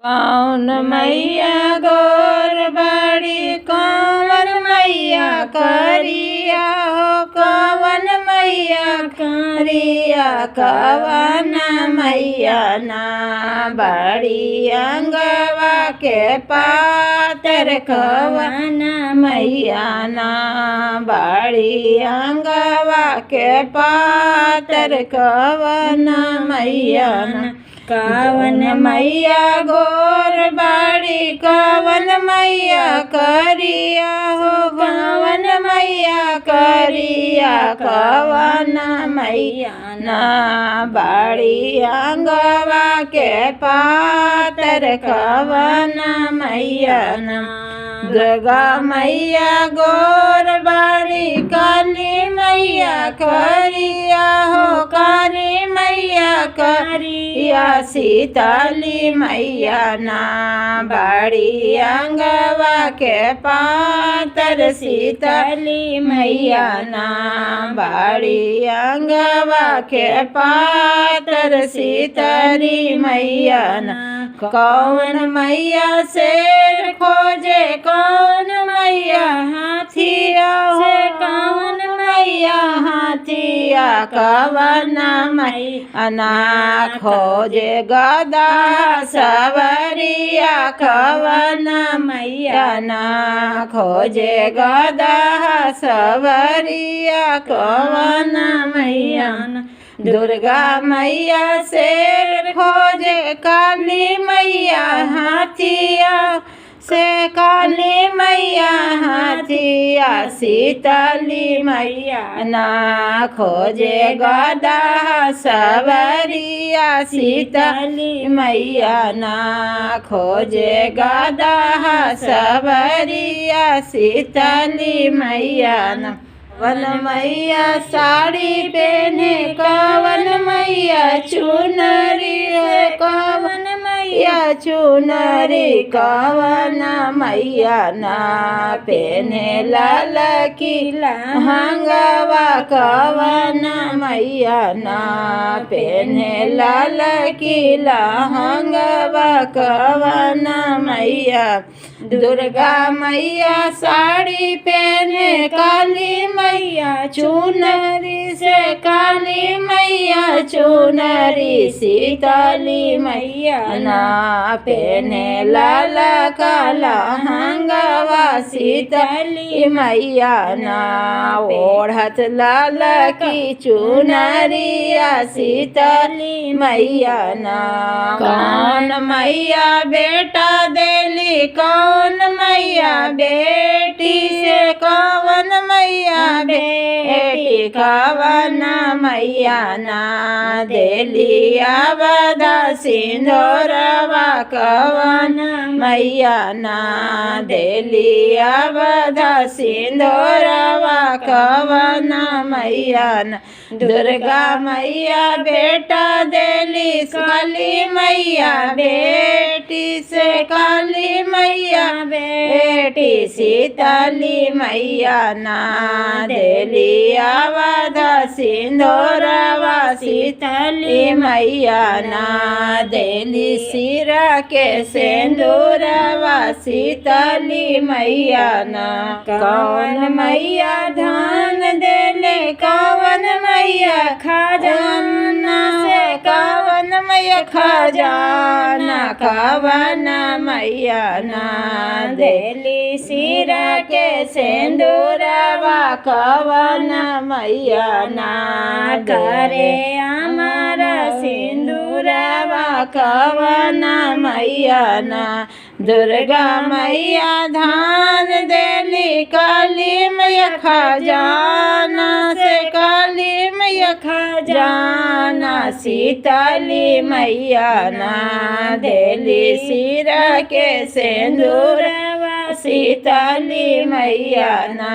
कौन मैया गोर बड़ी कौन मैया करिया हो कौन मैया करिया कवन मैया ना बड़ी अंगवा के पातर कवन मैया ना बड़ी अंगवा के पातर कवन मैया ना कवन मैया गोर बड़ी कवन मैया करिया हो कवन मैया करिया कवन मैया ना बड़ी अंगवा के पातर कवन मैया ना दुर्गा मैया गोर बड़ी काली मैया करिया हो काली मैया करिया सीताली मैया ना बड़ी अंगवा के पातर सीताली मैया ना बड़ी अंगवा के पातर सीताली मैया ना कौन मैया शेर खोजे कौन मैया हाथिया हो कौन मैया हाथिया कवन मैया ना खोजे गदा सवरिया कवन मैया ना खोजे गदा सवरिया कवन मैया ना दुर्गा मैया शेर खोजे काली मैया हाथिया से काली मैया हाथिया सीताली मैया ना खोजे गदा सवरिया सीताली मैया ना खोजे गदा सवरिया सीताली मैया ना कवन मैया साड़ी पहने कवन मैया चुनरी कवन मैया चुनरी कवन मैया ना पहने लाल किला हंगवा कवन मैया ना पहने लाल किला हंगवा कवन मैया दुर्गा मैया साड़ी पहने काली मैया चुनरी से काली मैया चुनरी सीताली मैया ना पहने लाल काला हंगवा सीताली मैया ना ओढ़त लाल की चुनरिया सीताली मैया ना कौन मैया बेटा देली कौन मैया बेटी से कौन मैया बेटी कवन मैया ना देलिया बदा सिंदूरवा कवन मैया ना देलिया बदा सिंदूरवा कवन मैया ना दुर्गा मैया बेटा देली काली मैया बेटी से काली मैया बेटी सीताली मैया ना देलिया वधा सिंदूरवा सीताली मैया ना देली सिरा के सिंदूरवा सीताली मैया ना कौन मैया धान देले कौन मैया खजाना से कौन मैया खजाना कवन मैया ना देली सिरा के सिंदूरवा कवन मैया ना करे हमारा सिंदूरवा कवन मैया ना दुर्गा मैया धान देली काली मैया खजाना से काली मैया खजाना सीताली मैया ना देली सिरा के सिंदूरवा सीताली मैया ना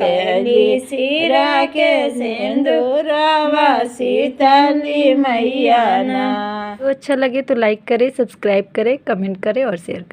देली सिरा के सिंदूरवा सीताली मैया ना। तो अच्छा लगे तो लाइक करें, सब्सक्राइब करें, कमेंट करें और शेयर करें।